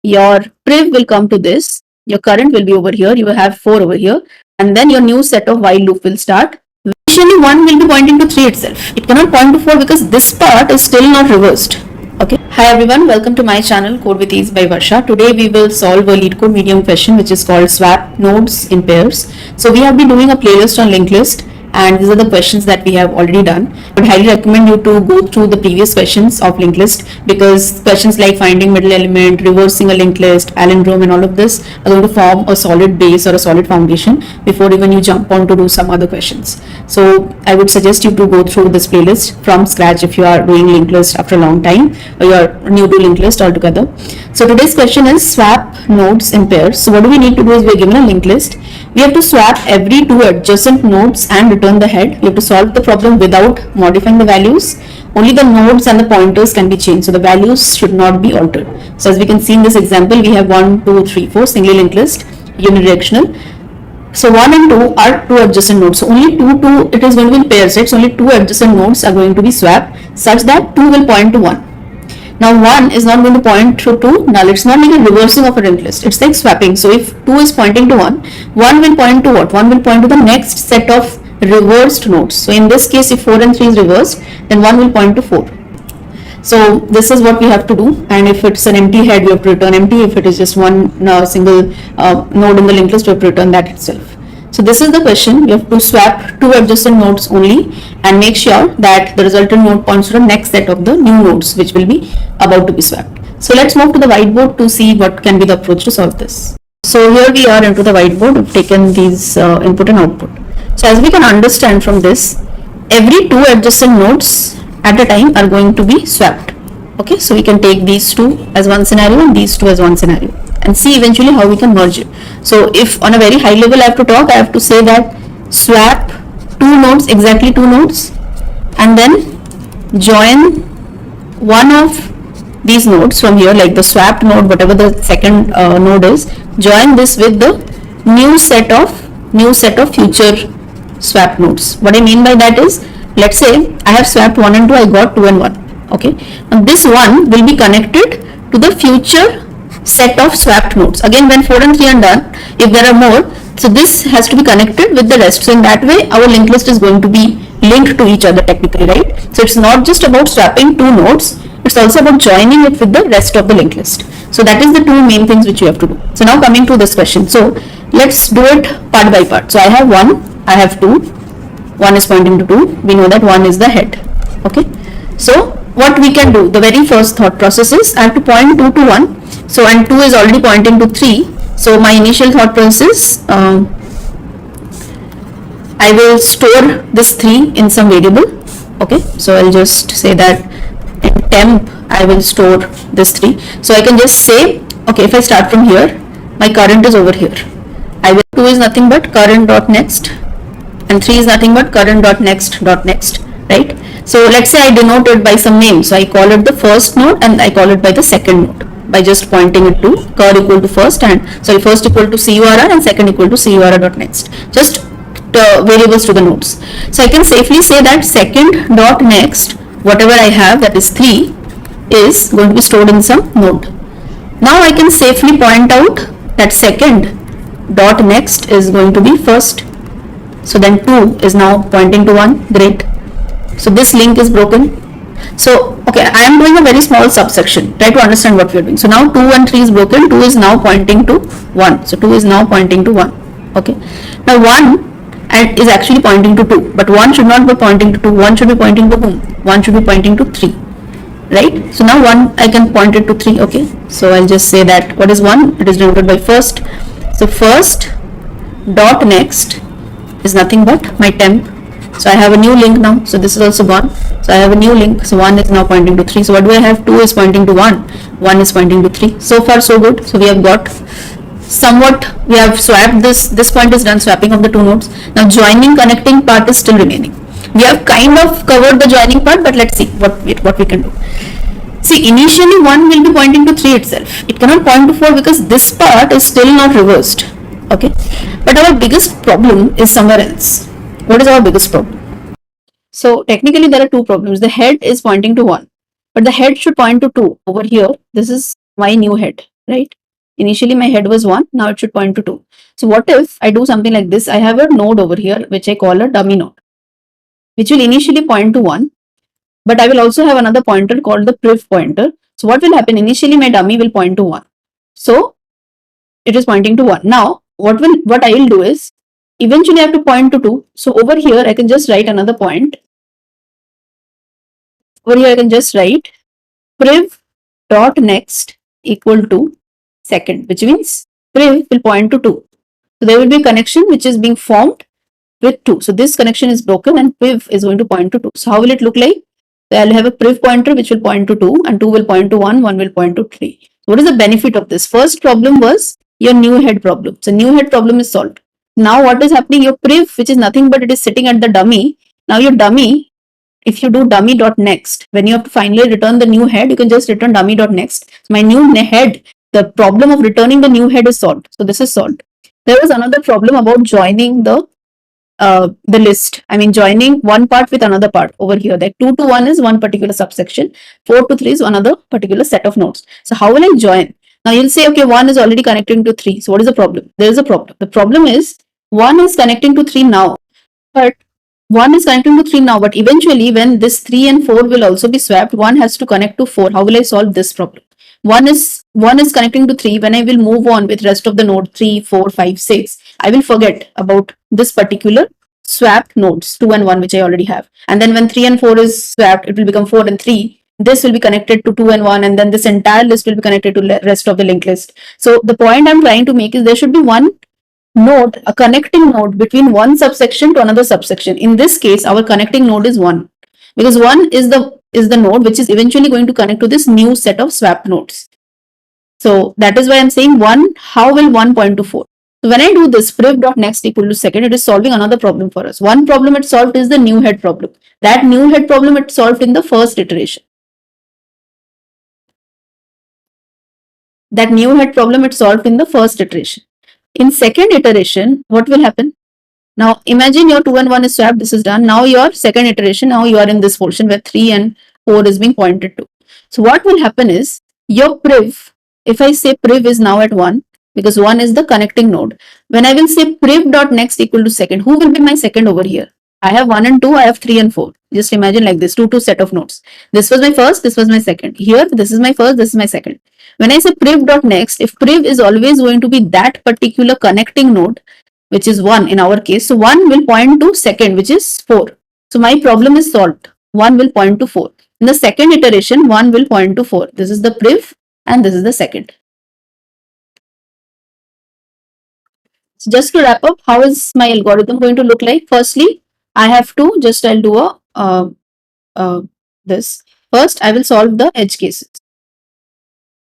your priv will come to this, your current will be over here, you will have 4 over here, and then your new set of while loop will start. Initially 1 will be pointing to 3 itself. It cannot point to 4 because this part is still not reversed. Okay. Hi everyone, welcome to my channel Code with Ease by Varsha. Today we will solve a Leetcode medium question which is called swap nodes in pairs. So we have been doing a playlist on linked list, and these are the questions that we have already done. I would highly recommend you to go through the previous questions of linked list, because questions like finding middle element, reversing a linked list, palindrome, and all of this are going to form a solid base or a solid foundation before even you jump on to do some other questions. So I would suggest you to go through this playlist from scratch if you are doing linked list after a long time or you are new to linked list altogether. So today's question is swap nodes in pairs. So what do we need to do is we are given a linked list. We have to swap every two adjacent nodes and return the head. We have to solve the problem without modifying the values. Only the nodes and the pointers can be changed, so the values should not be altered. So as we can see in this example, we have 1, 2, 3, 4 singly linked list, unidirectional. So 1 and 2 are two adjacent nodes. So only 2, it is going to be in pairs, right? So only two adjacent nodes are going to be swapped such that 2 will point to 1. Now 1 is not going to point to 2, null. It's not like a reversing of a linked list. It's like swapping. So if 2 is pointing to 1, 1 will point to what? 1 will point to the next set of reversed nodes. So in this case, if 4 and 3 is reversed, then 1 will point to 4. So this is what we have to do. And if it's an empty head, we have to return empty. If it is just one single node in the linked list, we have to return that itself. So this is the question. You have to swap two adjacent nodes only and make sure that the resultant node points to the next set of the new nodes which will be about to be swapped. So let's move to the whiteboard to see what can be the approach to solve this. So here we are into the whiteboard. We've taken these input and output. So as we can understand from this, every two adjacent nodes at a time are going to be swapped. Okay, so we can take these two as one scenario and these two as one scenario and see eventually how we can merge it. So if on a very high level I have to talk, I have to say that swap two nodes, exactly two nodes, and then join one of these nodes from here, like the swapped node, whatever the second node is, join this with the new set of future swap nodes. What I mean by that is, let's say I have swapped 1 and 2, I got 2 and 1. Okay, and this one will be connected to the future set of swapped nodes. Again, when 4 and 3 are done, if there are more, so this has to be connected with the rest. So in that way, our linked list is going to be linked to each other technically, right? So it's not just about swapping two nodes, it's also about joining it with the rest of the linked list. So that is the two main things which you have to do. So now coming to this question. So let's do it part by part. So I have 1, I have 2, 1 is pointing to 2, we know that 1 is the head. Okay, so what we can do, the very first thought process is I have to point 2 to 1. So and 2 is already pointing to 3. So my initial thought process is I will store this 3 in some variable. Okay, so I'll just say that in temp I will store this 3. So I can just say, okay, if I start from here, my current is over here. I will 2 is nothing but current dot next, and 3 is nothing but current dot next, right? So let's say I denote it by some name. So I call it the first node and I call it by the second node by just pointing it to cur equal to first equal to curr and second equal to curr dot next. Just variables to the nodes. So I can safely say that second dot next, whatever I have, that is 3, is going to be stored in some node. Now I can safely point out that second dot next is going to be first. So then 2 is now pointing to 1. Great. So this link is broken. So okay, I am doing a very small subsection. Try to understand what we are doing. So now 2 and 3 is broken. 2 is now pointing to 1. So 2 is now pointing to 1. Okay. Now 1 is actually pointing to 2. But 1 should not be pointing to 2. 1 should be pointing to whom? 1 should be pointing to 3. Right? So now 1 I can point it to 3. Okay. So I'll just say that what is 1? It is denoted by first. So first dot next is nothing but my temp. So I have a new link now. So this is also gone. So I have a new link. So 1 is now pointing to 3. So what do I have? 2 is pointing to 1. 1 is pointing to 3. So far so good. So we have got somewhat, we have swapped this point is done, swapping of the two nodes. Now joining, connecting part is still remaining. We have kind of covered the joining part, but let's see what we can do. See, initially 1 will be pointing to 3 itself. It cannot point to 4 because this part is still not reversed. Okay, but our biggest problem is somewhere else. What is our biggest problem? So technically there are two problems. The head is pointing to 1, but the head should point to 2 over here. This is my new head, right? Initially my head was 1, now it should point to 2. So what if I do something like this? I have a node over here which I call a dummy node, which will initially point to 1, but I will also have another pointer called the priv pointer. So what will happen? Initially my dummy will point to 1. So it is pointing to 1. Now what I will do is eventually I have to point to 2. So over here I can just write another point. Over here I can just write priv dot next equal to second, which means priv will point to 2. So there will be a connection which is being formed with 2. So this connection is broken and priv is going to point to 2. So how will it look like? So I'll have a priv pointer which will point to 2 and 2 will point to 1, 1 will point to 3. So what is the benefit of this? First problem was your new head problem. So new head problem is solved. Now what is happening? Your priv, which is nothing but it is sitting at the dummy. Now your dummy, if you do dummy.next, when you have to finally return the new head, you can just return dummy.next. So my new head, the problem of returning the new head is solved. So this is solved. There was another problem about joining the list. I mean, joining one part with another part over here. That 2 to 1 is one particular subsection, 4 to 3 is another particular set of nodes. So how will I join? Now you'll say, okay, 1 is already connecting to 3. So what is the problem? There is a problem. The problem is 1 is connecting to 3 now, but 1 is connecting to 3 now, but eventually when this 3 and 4 will also be swapped, 1 has to connect to 4. How will I solve this problem? 1 is connecting to 3. When I will move on with rest of the node 3, 4, 5, 6, I will forget about this particular swapped nodes 2 and 1 which I already have. And then when 3 and 4 is swapped, it will become 4 and 3. This will be connected to 2 and 1, and then this entire list will be connected to rest of the linked list. So the point I'm trying to make is there should be one node, a connecting node between one subsection to another subsection. In this case, our connecting node is 1, because 1 is the node which is eventually going to connect to this new set of swapped nodes. So that is why I'm saying 1. How will 1 point to 4? So when I do this priv.next equal to second, it is solving another problem for us. One problem it solved is the new head problem. That new head problem it solved in the first iteration. That new head problem it solved in the first iteration. In second iteration, what will happen? Now imagine your 2 and 1 is swapped, this is done. Now your second iteration, now you are in this portion where 3 and 4 is being pointed to. So what will happen is your priv, if I say priv is now at 1, because 1 is the connecting node. When I will say priv.next equal to second, who will be my second over here? I have 1 and 2, I have 3 and 4. Just imagine like this, 2 set of nodes. This was my first, this was my second. Here, this is my first, this is my second. When I say priv.next, if priv is always going to be that particular connecting node, which is 1 in our case, so 1 will point to second, which is 4. So my problem is solved. 1 will point to 4. In the second iteration, 1 will point to 4. This is the priv and this is the second. So just to wrap up, how is my algorithm going to look like? Firstly, I have to just, I'll do this. First, I will solve the edge cases.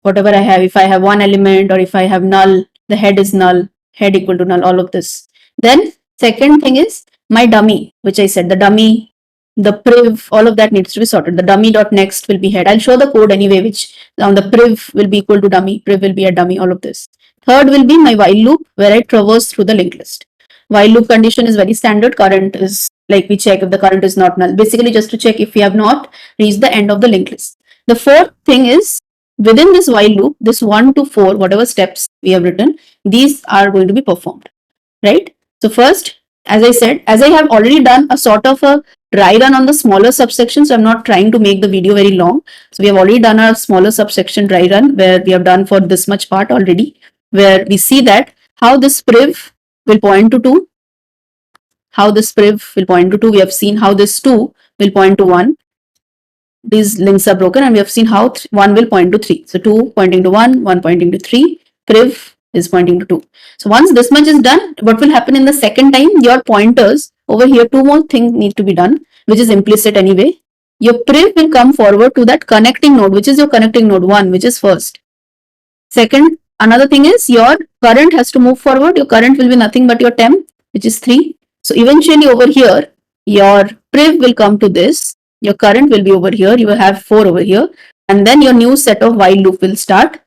Whatever I have, if I have one element or if I have null, the head is null, head equal to null, all of this. Then second thing is my dummy, which I said, the dummy, the priv, all of that needs to be sorted. The dummy.next will be head. I'll show the code anyway, which now the priv will be equal to dummy, priv will be a dummy, all of this. Third will be my while loop, where I traverse through the linked list. While loop condition is very standard. Current is like we check if the current is not null. Basically just to check if we have not reached the end of the linked list. The fourth thing is within this while loop, this 1 to 4, whatever steps we have written, these are going to be performed, right? So first, as I said, as I have already done a sort of a dry run on the smaller subsection, so I'm not trying to make the video very long. So we have already done a smaller subsection dry run where we have done for this much part already, where we see that how this priv will point to 2, how this priv will point to 2. We have seen how this 2 will point to 1. These links are broken, and we have seen how 1 will point to 3. So 2 pointing to 1, 1 pointing to 3, priv is pointing to 2. So once this much is done, what will happen in the second time? Your pointers over here, 2 more things need to be done, which is implicit anyway. Your priv will come forward to that connecting node, which is your connecting node 1, which is first. Second, another thing is your current has to move forward. Your current will be nothing but your temp, which is 3. So eventually over here, your priv will come to this. Your current will be over here. You will have 4 over here. And then your new set of while loop will start,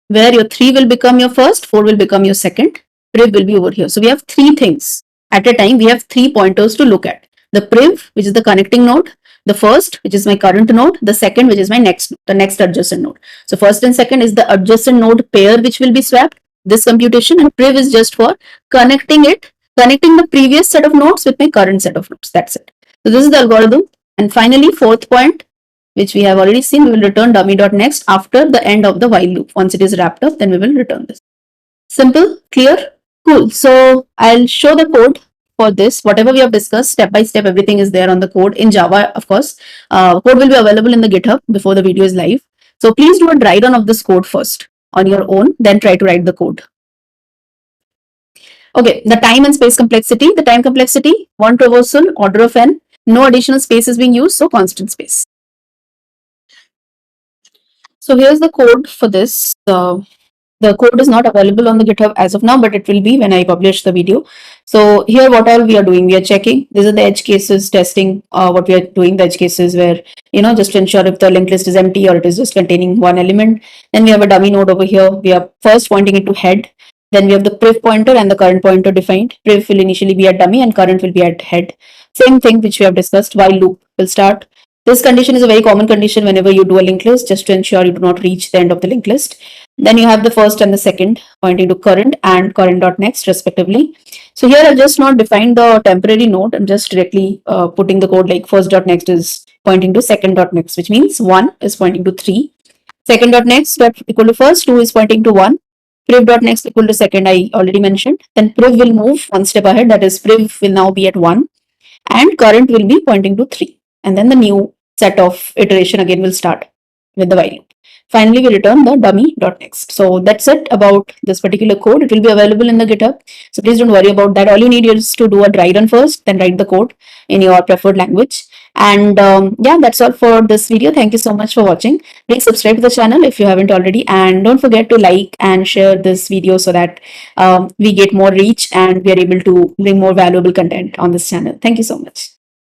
where your 3 will become your first, 4 will become your second, priv will be over here. So we have 3 things. At a time, we have 3 pointers to look at. The priv, which is the connecting node, The first, which is my current node, the second, which is my the next adjacent node. So first and second is the adjacent node pair which will be swapped, this computation, and priv is just for connecting the previous set of nodes with my current set of nodes. That's it. So this is the algorithm. And finally, fourth point, which we have already seen, we will return dummy.next after the end of the while loop. Once it is wrapped up, then we will return this. Simple, clear, cool. So I'll show the code for this. Whatever we have discussed, step by step, everything is there on the code in Java, of course. Code will be available in the GitHub before the video is live. So please do a dry run of this code first on your own, then try to write the code. Okay, the time and space complexity. The time complexity, one traversal, order of n. No additional space is being used, so constant space. So here's the code for this. The code is not available on the GitHub as of now, but it will be when I publish the video. So here what all we are doing, we are checking. These are the edge cases testing, what we are doing, the edge cases where, just to ensure if the linked list is empty or it is just containing one element. Then we have a dummy node over here. We are first pointing it to head. Then we have the priv pointer and the current pointer defined. Priv will initially be at dummy and current will be at head. Same thing which we have discussed, while loop will start. This condition is a very common condition whenever you do a linked list, just to ensure you do not reach the end of the linked list. Then you have the first and the second pointing to current and current.next respectively. So here I've just not defined the temporary node. I'm just directly putting the code like first.next is pointing to second.next, which means 1 is pointing to 3. Second.next equal to first, 2 is pointing to 1. Priv.next equal to second, I already mentioned. Then priv will move one step ahead, that is priv will now be at 1 and current will be pointing to 3. And then the new set of iteration again will start with the while loop. Finally, we return the dummy.next. So that's it about this particular code. It will be available in the GitHub. So please don't worry about that. All you need is to do a dry run first, then write the code in your preferred language. And yeah, that's all for this video. Thank you so much for watching. Please subscribe to the channel if you haven't already. And don't forget to like and share this video so that we get more reach and we are able to bring more valuable content on this channel. Thank you so much.